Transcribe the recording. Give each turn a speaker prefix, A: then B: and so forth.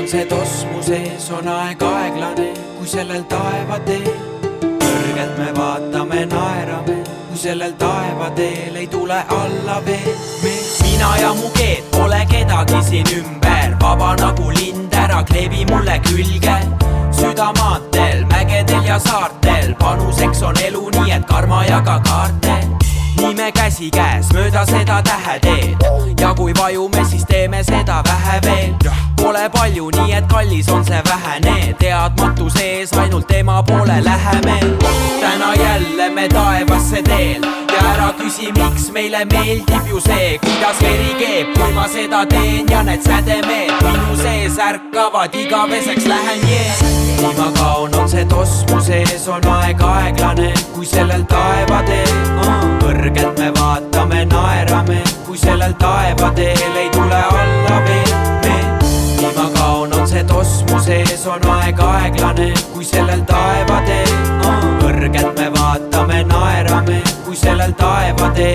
A: on see tosmu sees, on aeg aeglane, kui sellel taevateel. Kõrgelt me vaatame, naerame, kui sellel taevateel ei tule alla veel. Mina ja mu keed pole kedagi siin ümber, vaba nagu lind, ära kleebi mulle külge. Südamaantel, mägedel ja saartel, panuseks on elu nii, et karma ja ka kaarte. Nii me käsi käes mööda seda täheteed ja kui vajume, siis teeme seda vähe veel. Pole palju, nii et kallis on see vähene, teadmatu sees ainult tema poole läheme. Täna jälle me taevasse teel ja ära küsi, miks meile meeldib ju see, kuidas veri keeb, kui ma seda teen ja need sädemeed minu sees ärkavad, igaveseks lähen jee. Nii ma kaon, on see tosmu sees, on aeg aeglane, kui sellel taevateel. Kõrgelt me vaatame, naerame, kui sellel taevateel ei tule alla veel. Nii ma kaon, on see tosmu sees, on aeg aeglane, kui sellel taevateel. Kõrgelt me vaatame, naerame, kui sellel taevateel